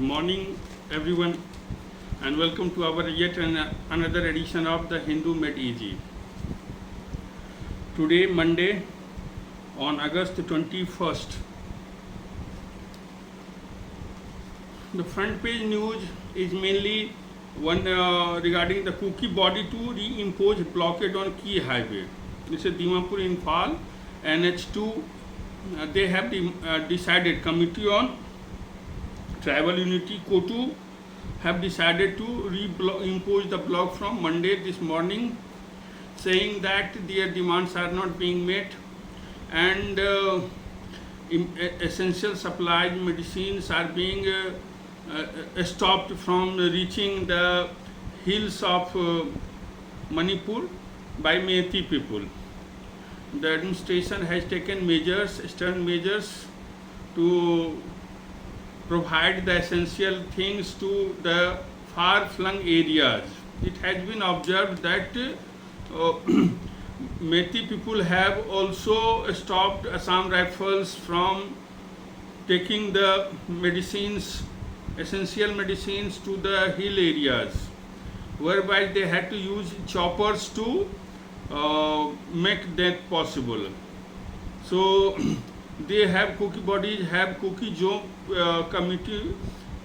morning, everyone, and welcome to our yet another edition of the Hindu Made Easy. Today, Monday, on August 21st, the front page news is mainly one regarding the cookie body to reimpose blockade on key highway. This is Dimapur Imphal NH2. They have decided, Committee on Tribal Unity Kotu have decided to impose the block from Monday this morning, saying that their demands are not being met and essential supplies, medicines are being stopped from reaching the hills of Manipur by Meitei people. The administration has taken stern measures to provide the essential things to the far-flung areas. It has been observed that Meitei people have also stopped Assam Rifles from taking the medicines, essential medicines to the hill areas, whereby they had to use choppers to make that possible. So they have Cookie Joe committee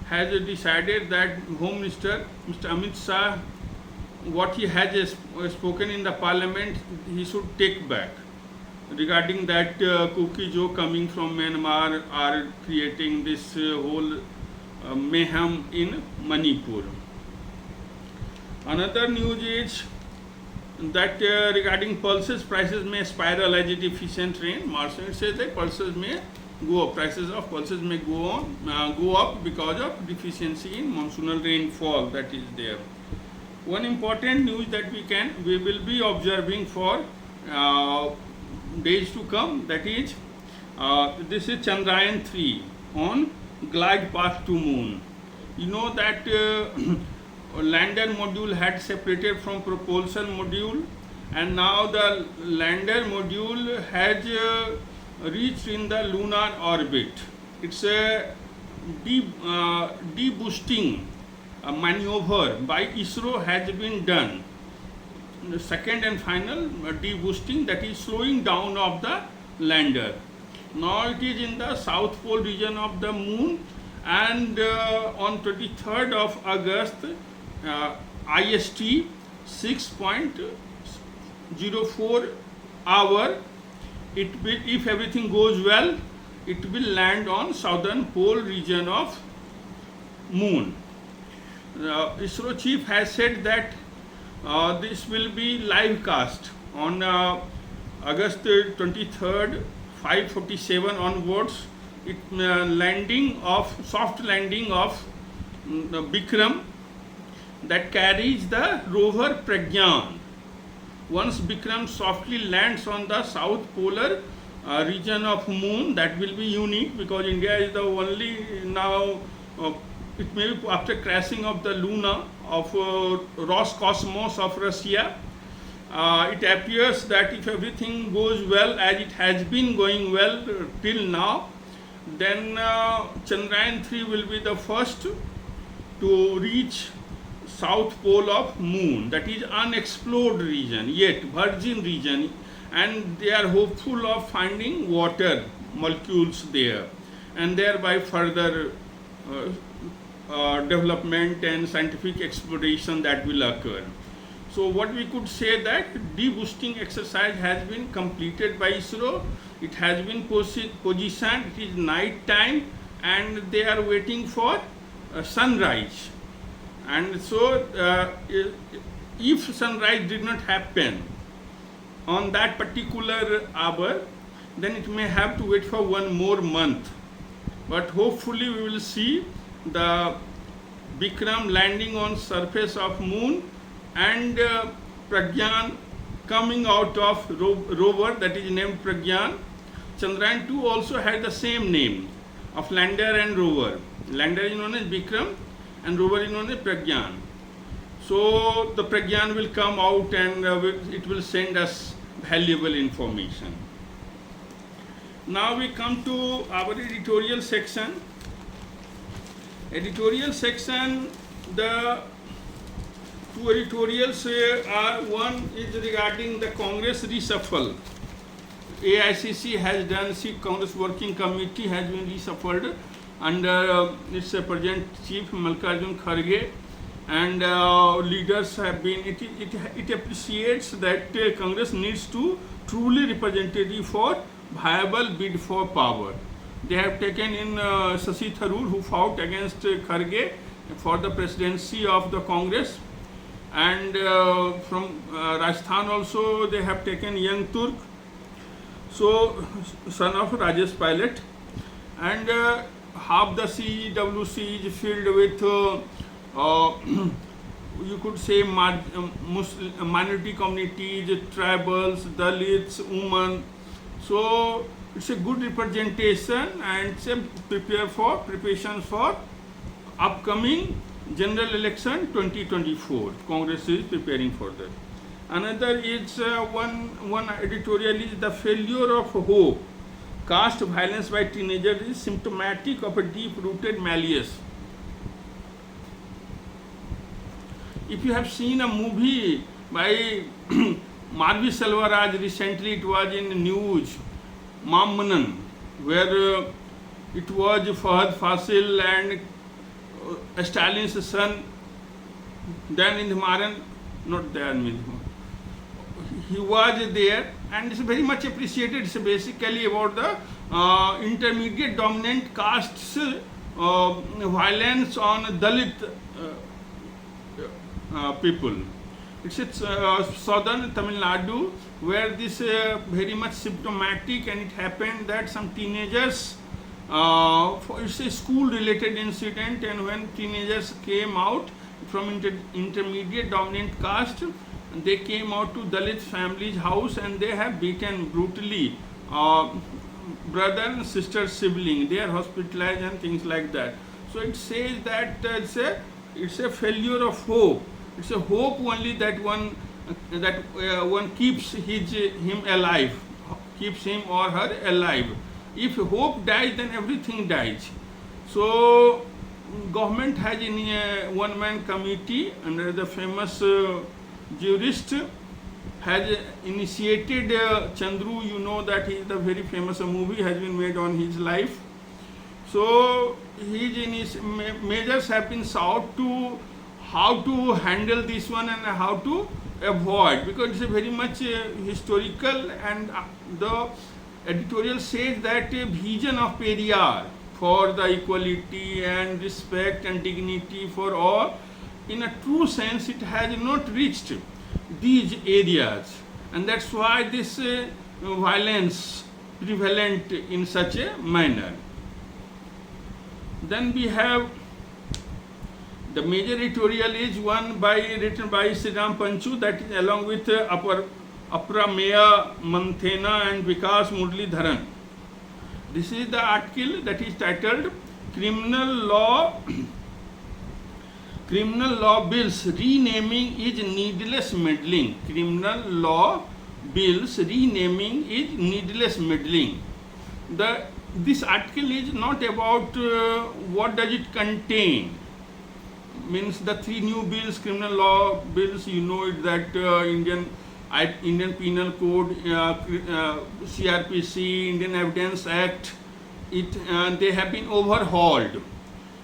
has decided that Home Minister Mr. Amit Shah, what he has spoken in the parliament, he should take back regarding that Cookie Joe coming from Myanmar are creating this whole mayhem in Manipur. Another news is that regarding pulses, prices may spiral as a deficient rain. Marshall says that pulses may go up, prices of pulses may go up because of deficiency in monsoonal rainfall that is there. One important news that we will be observing for days to come, that is this is Chandrayaan 3 on glide path to moon. You know that lander module had separated from propulsion module, and now the lander module has reached in the lunar orbit. It's a deboosting maneuver by ISRO has been done. The second and final deboosting, that is slowing down of the lander. Now it is in the south pole region of the moon, and on 23rd of August IST 6.04 hour, it will, if everything goes well, it will land on southern pole region of moon. ISRO chief has said that this will be live cast on August 23rd 5:47 onwards. Soft landing of Bikram that carries the rover Pragyan. Once Bikram softly lands on the south polar region of moon, that will be unique because India is the only now, it may be after crashing of the Luna of Roscosmos of Russia. It appears that if everything goes well as it has been going well till now, then Chandrayaan 3 will be the first to reach south pole of moon, that is unexplored region, yet virgin region, and they are hopeful of finding water molecules there and thereby further development and scientific exploration that will occur. So what we could say that deboosting exercise has been completed by ISRO. It has been positioned, it is night time, and they are waiting for sunrise. And so if sunrise did not happen on that particular hour, then it may have to wait for one more month. But hopefully we will see the Bikram landing on surface of moon and Pragyan coming out of rover that is named Pragyan. Chandrayaan 2 also had the same name of lander and rover. Lander is known as Bikram and rover is known as Pragyan. So the Pragyan will come out and it will send us valuable information. Now we come to our editorial section. Editorial section, the two editorials are, one is regarding the Congress reshuffle. AICC has done, Congress Working Committee has been reshuffled under its present chief Mallikarjun Kharge, and leaders have been, it appreciates that Congress needs to truly representative for viable bid for power. They have taken in Shashi Tharoor, who fought against Kharge for the presidency of the Congress, and from Rajasthan also they have taken young Turk, so son of Rajesh Pilot, and half the CWC is filled with you could say minority communities, tribals, Dalits, women. So it's a good representation, and it's a preparation for upcoming general election 2024. Congress is preparing for that. Another is one editorial is the failure of hope. Caste violence by teenagers is symptomatic of a deep-rooted malice. If you have seen a movie by Marvi Selvaraj recently, it was in news, Mammanan, where it was Fahad Fasil and Stalin's son, Dan Indhamaran, not Dan, he was there, and it's very much appreciated. It's basically about the intermediate dominant castes violence on Dalit people. It's southern Tamil Nadu, where this very much symptomatic, and it happened that some teenagers, it's a school related incident, and when teenagers came out from intermediate dominant caste, they came out to Dalit family's house, and they have beaten brutally brother and sister sibling. They are hospitalized and things like that. So it says that it's a failure of hope. It's a hope only that one keeps him alive, keeps him or her alive. If hope dies, then everything dies. So government has in a one-man committee under the famous jurist has initiated Chandru. You know that he is the very famous movie has been made on his life. So his measures have been sought to how to handle this one and how to avoid, because it's a very much historical, and the editorial says that a vision of Periyar for the equality and respect and dignity for all, in a true sense it has not reached these areas, and that's why this violence prevalent in such a manner. Then we have the major editorial is one written by Shri Ram Panchu, that is along with Aprameya Manthena and Vikas Muralidharan. This is the article that is titled Criminal Law Bills Renaming is Needless Meddling. Criminal Law Bills Renaming is Needless Meddling. This article is not about what does it contain. Means the three new bills, criminal law bills, you know it, that Indian Penal Code, CRPC, Indian Evidence Act, they have been overhauled,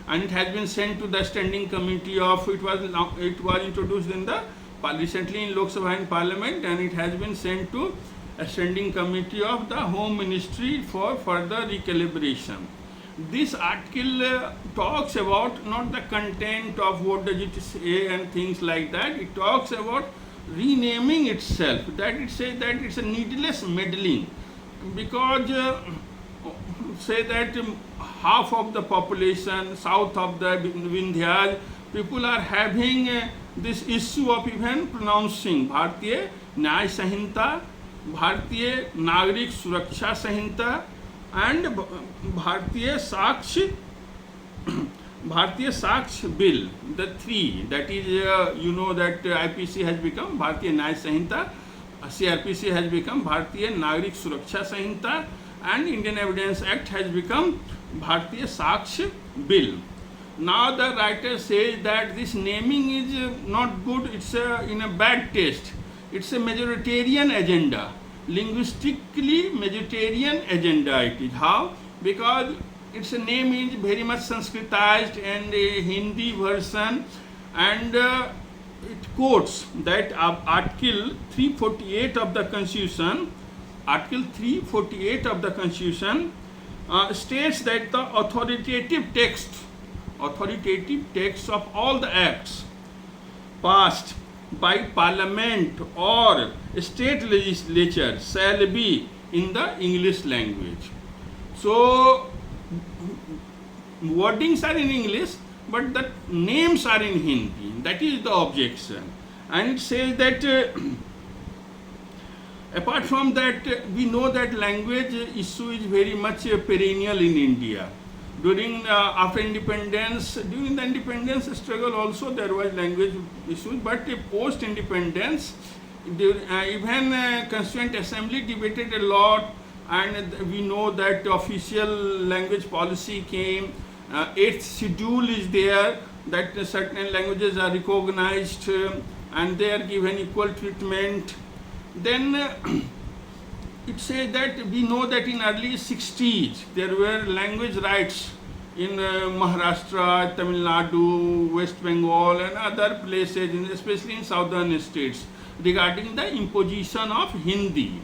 and it has been sent to the standing committee of, it was introduced in the recently in Lok Sabha and Parliament, and it has been sent to a standing committee of the Home Ministry for further recalibration. This article talks about not the content of what does it say and things like that. It talks about renaming itself, that it says that it's a needless meddling, because say that half of the population south of the Vindhyas, people are having this issue of even pronouncing Bharatiya Nyaya Sanhita, Bharatiya Nagrik Suraksha Sanhita, and Bharatiya Saksh Bill, the three, that is, you know that IPC has become Bharatiya Nyaya Sanhita, CRPC has become Bharatiya Nagrik Suraksha Sanhita, and Indian Evidence Act has become Bharatiya Saksh Bill. Now the writer says that this naming is not good, it's in a bad taste. It's a majoritarian agenda. Linguistically majoritarian agenda it is. How? Because its name is very much Sanskritized and a Hindi version, and it quotes that Article 348 of the Constitution, Article 348 of the Constitution states that the authoritative text of all the acts passed by Parliament or state legislature shall be in the English language. So wordings are in English, but the names are in Hindi. That is the objection. And it says that apart from that, we know that language issue is very much perennial in India. During the independence struggle also there was language issues, but post independence even Constituent Assembly debated a lot, and we know that official language policy came. 8th schedule is there, that certain languages are recognized and they are given equal treatment. Then it says that we know that in early 60s there were language rights in Maharashtra, Tamil Nadu, West Bengal and other places, especially in southern states, regarding the imposition of Hindi.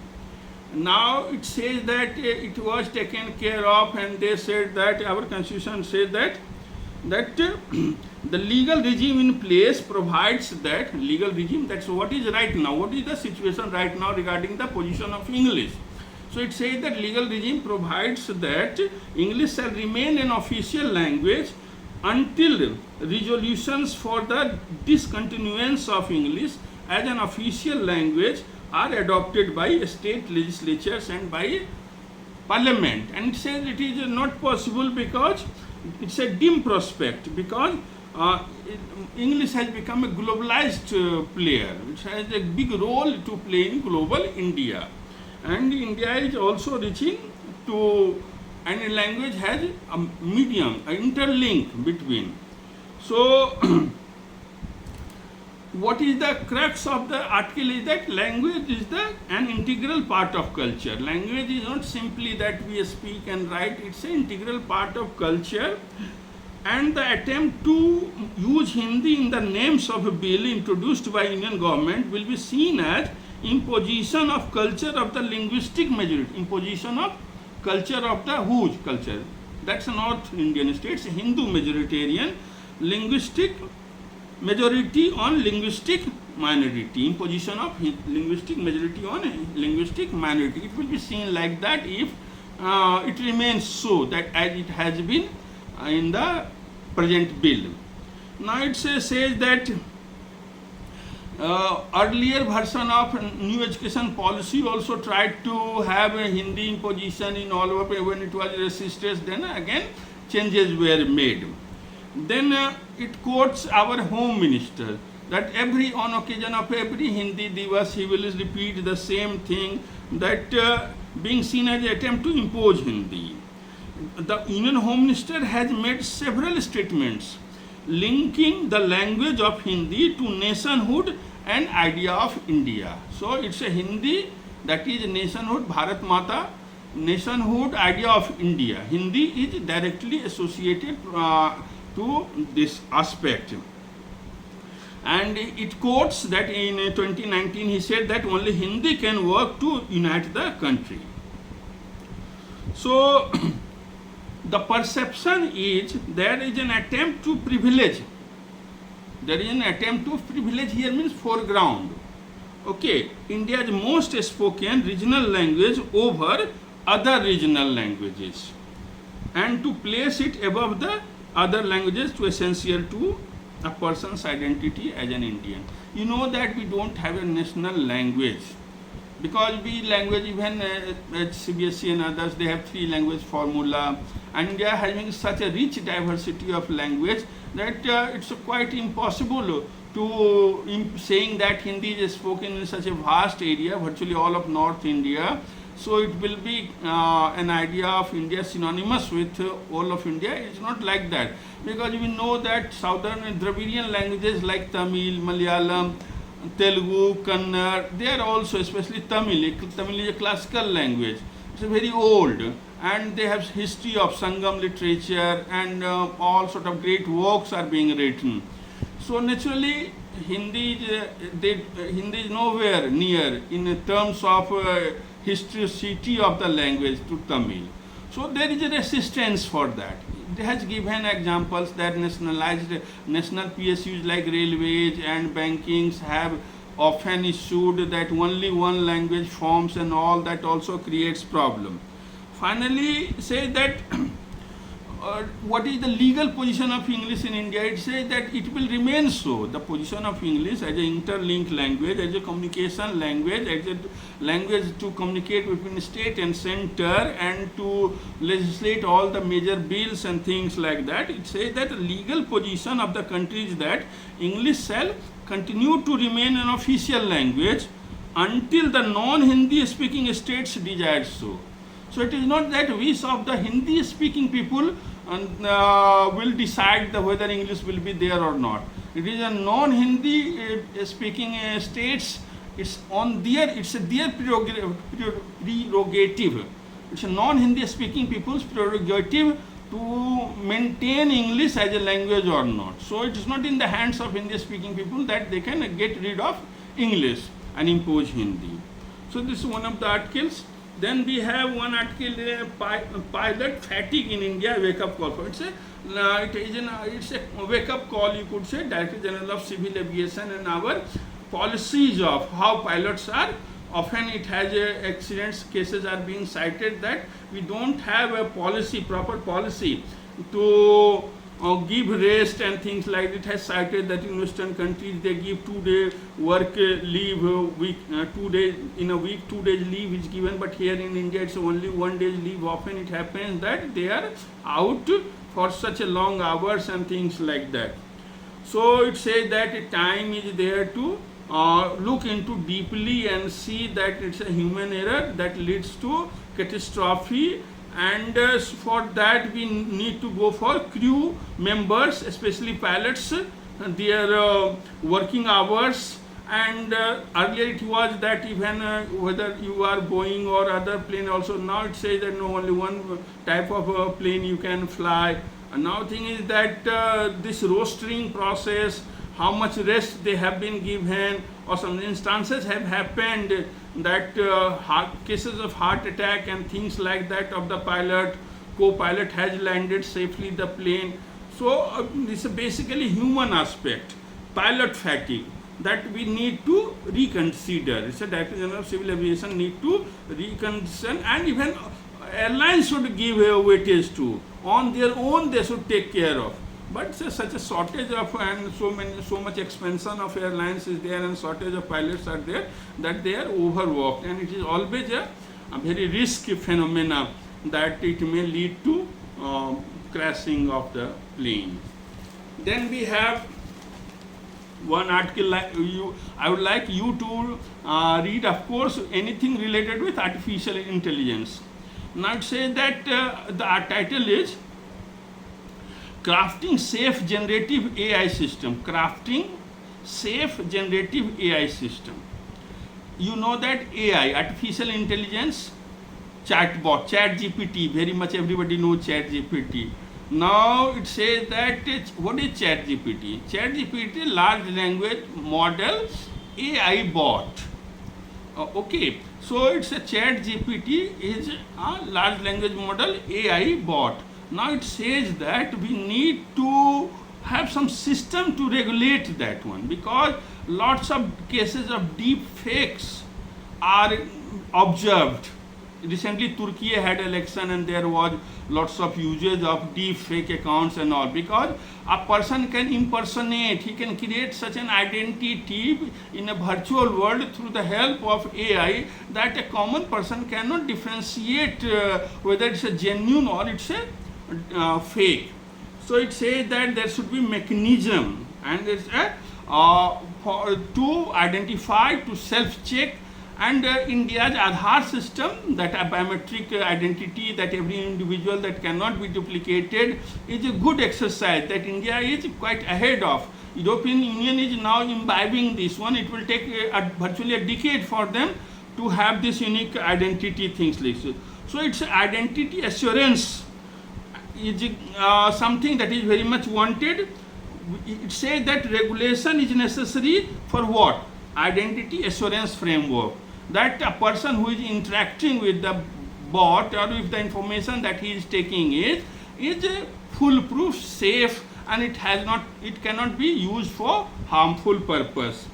Now it says that it was taken care of, and they said that our constitution says that the legal regime in place provides that legal regime, that's what is right now, what is the situation right now regarding the position of English. So it says that legal regime provides that English shall remain an official language until resolutions for the discontinuance of English as an official language are adopted by state legislatures and by Parliament. And it says it is not possible because it's a dim prospect, because English has become a globalized player, which has a big role to play in global India. And India is also reaching to, and language has a medium, an interlink between. So what is the crux of the article is that language is an integral part of culture. Language is not simply that we speak and write, it's an integral part of culture. And the attempt to use Hindi in the names of a bill introduced by Indian government will be seen as imposition of culture of the linguistic majority, imposition of culture of the whose culture? That's North Indian states, Hindu majoritarian, linguistic majority on linguistic minority, imposition of linguistic majority on linguistic minority. It will be seen like that if it remains so, that as it has been in the present bill. Now it says that earlier version of new education policy also tried to have a Hindi imposition in all over. When it was resisted, then again changes were made. Then it quotes our Home Minister that on occasion of every Hindi Divas he will repeat the same thing, that being seen as an attempt to impose Hindi. The Union Home Minister has made several statements linking the language of Hindi to nationhood and idea of India. So it's a Hindi, that is nationhood, Bharat Mata, nationhood, idea of India. Hindi is directly associated to this aspect. And it quotes that in 2019 he said that only Hindi can work to unite the country. So the perception is there is an attempt to privilege. There is an attempt to privilege here means foreground. Okay, India's most spoken regional language over other regional languages, and to place it above the other languages to essential to a person's identity as an Indian. You know that we don't have a national language, because we language even CBSE and others, they have 3 language formula, and India having such a rich diversity of language that it's quite impossible to saying that Hindi is spoken in such a vast area, virtually all of North India. So it will be an idea of India synonymous with all of India. It's not like that, because we know that southern Dravidian languages like Tamil, Malayalam, Telugu, Kannada, they are also, especially Tamil. Tamil is a classical language. It's very old, and they have history of Sangam literature, and all sort of great works are being written. So naturally, Hindi is nowhere near in terms of historicity of the language to Tamil. So there is a resistance for that. It has given examples that national PSUs like railways and bankings have often issued that only one language forms, and all that also creates problem. Finally, say that what is the legal position of English in India? It says that it will remain so. The position of English as an interlinked language, as a communication language, as a language to communicate between state and center and to legislate all the major bills and things like that. It says that the legal position of the country is that English shall continue to remain an official language until the non-Hindi speaking states desire so. So it is not that wish of the Hindi speaking people will decide whether English will be there or not. It is a non-Hindi speaking states. It's their prerogative. It's a non-Hindi speaking people's prerogative to maintain English as a language or not. So it is not in the hands of Hindi speaking people that they can get rid of English and impose Hindi. So this is one of the articles. Then we have one article, pilot fatigue in India, wake up call. It's a wake up call, you could say, Director General of Civil Aviation, and our policies of how pilots are. Often it has accidents, cases are being cited that we don't have a policy, proper policy to give rest and things like it. Has cited that in Western countries they give 2-day work leave week, 2 days in a week, 2 days leave is given, but here in India it's only 1 day leave. Often it happens that they are out for such a long hours and things like that. So it says that a time is there to look into deeply and see that it's a human error that leads to catastrophe. And for that we need to go for crew members, especially pilots, their working hours. And earlier it was that even whether you are Boeing or other plane also, now it says that no, only one type of plane you can fly. And now thing is that this rostering process, how much rest they have been given, or some instances have happened that cases of heart attack and things like that of the pilot, co-pilot has landed safely the plane. So this is basically human aspect, pilot fatigue, that we need to reconsider. It's a Director General of Civil Aviation need to reconsider, and even airlines should give weightage to. On their own they should take care of. But such a shortage of, and so much expansion of airlines is there, and shortage of pilots are there, that they are overworked, and it is always a very risky phenomena that it may lead to crashing of the plane. Then we have one article like I would like you to read, of course, anything related with artificial intelligence. Now it says that the title is Crafting Safe Generative AI System. Crafting Safe Generative AI System. You know that AI, artificial intelligence, chatbot, ChatGPT, very much everybody knows ChatGPT. Now it says that what is ChatGPT? ChatGPT, large language model AI bot. Okay, so it's a ChatGPT is a large language model AI bot. Now it says that we need to have some system to regulate that one, because lots of cases of deep fakes are observed. Recently Turkey had election and there was lots of usage of deep fake accounts and all, because a person can impersonate, he can create such an identity in a virtual world through the help of AI that a common person cannot differentiate whether it's a genuine or it's a fake. So it says that there should be mechanism, and it's to identify, to self-check And India's Aadhaar system, that a biometric identity that every individual that cannot be duplicated, is a good exercise that India is quite ahead of. European Union is now imbibing this one. It will take virtually a decade for them to have this unique identity things like so. So it's identity assurance is something that is very much wanted. It says that regulation is necessary for what? Identity assurance framework. That a person who is interacting with the bot or with the information that he is taking is foolproof, safe, and it cannot be used for harmful purpose.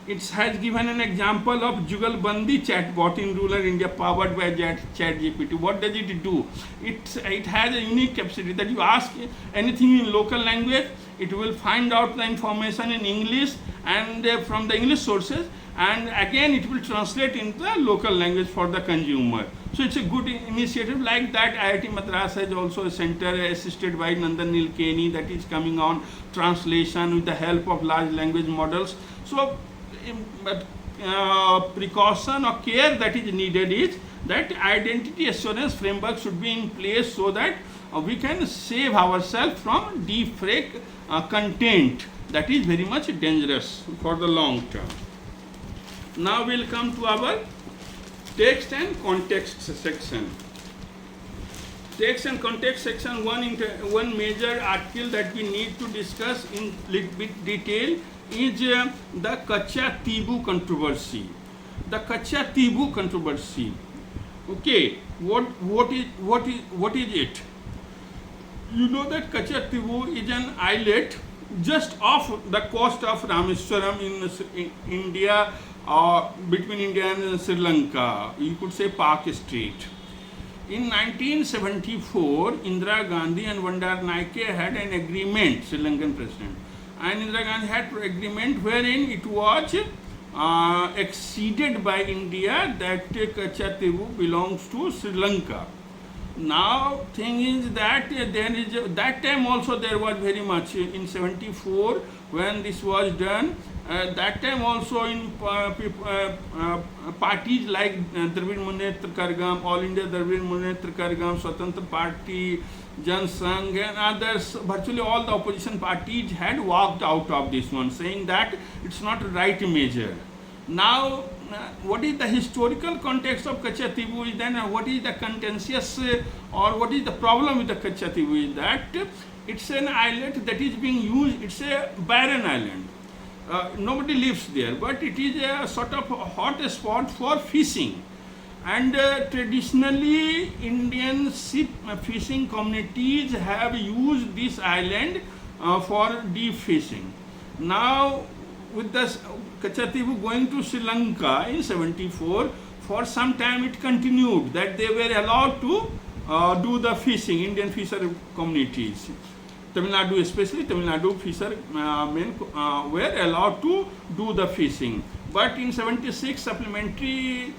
It has given an example of Jugalbandi chatbot in rural India powered by ChatGPT. What does it do? It has a unique capacity that you ask anything in local language, it will find out the information in English and from the English sources, and again it will translate into the local language for the consumer. So it's a good initiative. Like that, IIT Madras has also a center assisted by Nandan Nilekani that is coming on translation with the help of large language models. So precaution or care that is needed is that identity assurance framework should be in place so that we can save ourselves from deepfake content that is very much dangerous for the long term. Now we'll come to our text and context section. Text and context section, one major article that we need to discuss in little bit detail is the Kacha Tibu controversy. The Kacha Tibu controversy. Okay, what is it? You know that Kacha Tibu is an islet just off the coast of Rameswaram in India, between India and Sri Lanka. You could say Park Street. In 1974, Indira Gandhi and Bandar Naike had an agreement, Sri Lankan president, and Indira Gandhi had an agreement wherein it was exceeded by India that Kacha Tibu belongs to Sri Lanka. Now, thing is that that time also there was very much in 74 when this was done. That time also in parties like Dravid Munnetra Kargam, All India Dravid Munnetra Kargam, Swatantra Party, Jan Sangh and others, virtually all the opposition parties had walked out of this one, saying that it's not a right measure. Now, what is the historical context of Kacha Tibu is then, what is the contentious or what is the problem with the Kacha Tibu is that it's an islet that is being used, it's a barren island. Nobody lives there, but it is a sort of hot spot for fishing. And traditionally, Indian ship fishing communities have used this island for deep fishing. Now, with the Kacha Tibu going to Sri Lanka in 74, for some time it continued that they were allowed to do the fishing, Indian fisher communities. Tamil Nadu, especially Tamil Nadu fishermen were allowed to do the fishing. But in 76, supplementary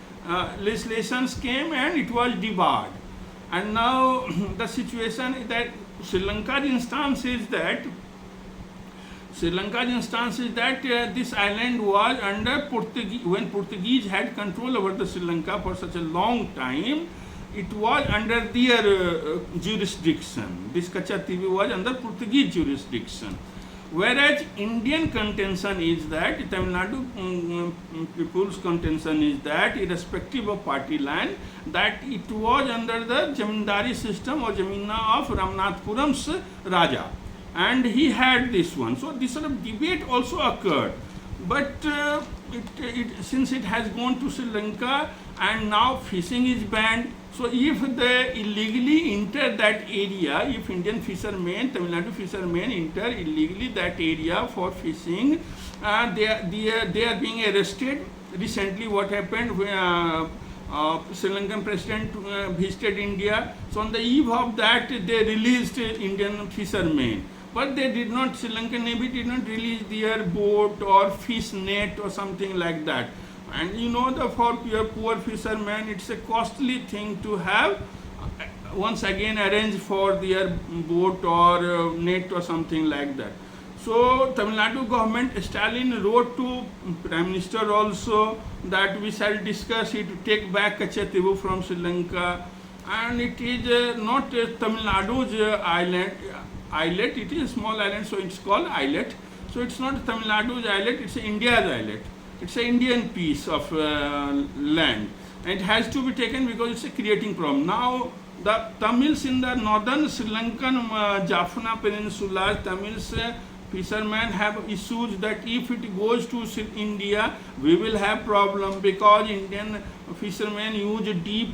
legislations came and it was debarred. And now the situation is that Sri Lanka's instance is that this island was under Portuguese, when Portuguese had control over the Sri Lanka for such a long time, it was under their jurisdiction. This Kacha Tibu was under Portuguese jurisdiction. Whereas Indian contention is that, Tamil Nadu people's contention is that, irrespective of party line, that it was under the Jamindari system or Jamina of Ramnathpuram's Raja. And he had this one. So this sort of debate also occurred. But since it has gone to Sri Lanka and now fishing is banned, so if they illegally enter that area, if Indian fishermen, Tamil Nadu fishermen enter illegally that area for fishing, they are being arrested. Recently what happened, Sri Lankan president visited India. So on the eve of that, they released Indian fishermen. But they did not, Sri Lankan Navy did not release their boat or fish net or something like that. And you know, for poor fishermen, it's a costly thing to have once again arrange for their boat or net or something like that. So Tamil Nadu government, Stalin wrote to Prime Minister also that we shall discuss it to take back Kachativu from Sri Lanka, and it is not Tamil Nadu's islet, it is a small island, so it's called islet. So it's not Tamil Nadu's islet, it's India's islet. It's an Indian piece of land, and it has to be taken because it's a creating problem. Now the Tamils in the northern Sri Lankan Jaffna Peninsula, Tamils fishermen have issues that if it goes to India, we will have problem because Indian fishermen use deep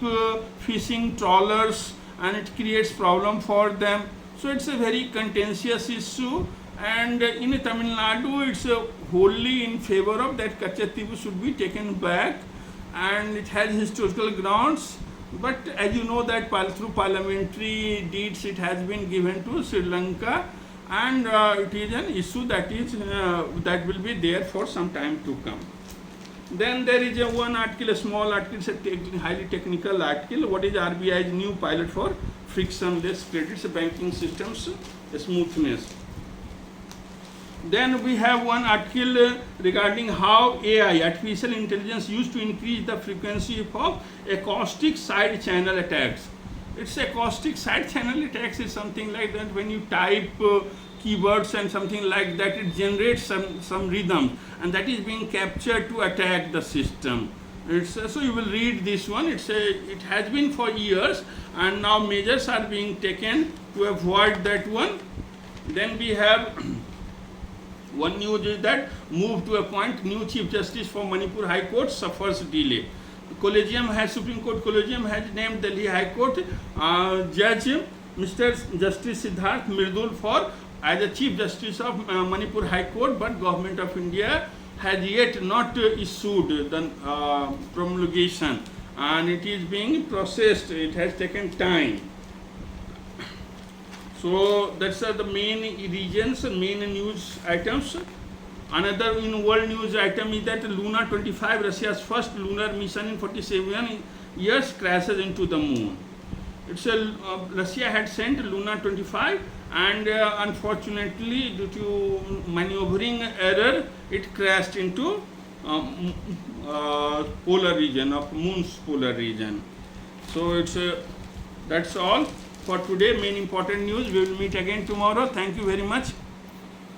fishing trawlers and it creates problem for them. So it's a very contentious issue, and in Tamil Nadu it's wholly in favor of that Kachativu should be taken back, and it has historical grounds. But as you know that through parliamentary deeds it has been given to Sri Lanka, and it is an issue that that will be there for some time to come. Then there is one article, a small article, it's a highly technical article. What is RBI's new pilot for frictionless credits banking systems smoothness? Then we have one article regarding how AI, artificial intelligence, used to increase the frequency of acoustic side channel attacks. It's acoustic side channel attacks is something like that when you type keywords and something like that, it generates some rhythm, and that is being captured to attack the system. So you will read this one. It has been for years, and now measures are being taken to avoid that one. Then we have one news is that move to appoint new Chief Justice for Manipur High Court suffers delay. Supreme Court Collegium has named Delhi High Court Judge Mr. Justice Siddharth Mirdul as the Chief Justice of Manipur High Court, but Government of India has yet not issued the promulgation, and it is being processed. It has taken time. So that's the main regions, main news items. Another in world news item is that Luna 25, Russia's first lunar mission in 47 years, crashes into the moon. Russia had sent Luna 25, and unfortunately due to maneuvering error, it crashed into polar region of moon's polar region. So that's all for today. Main important news. We will meet again tomorrow. Thank you very much.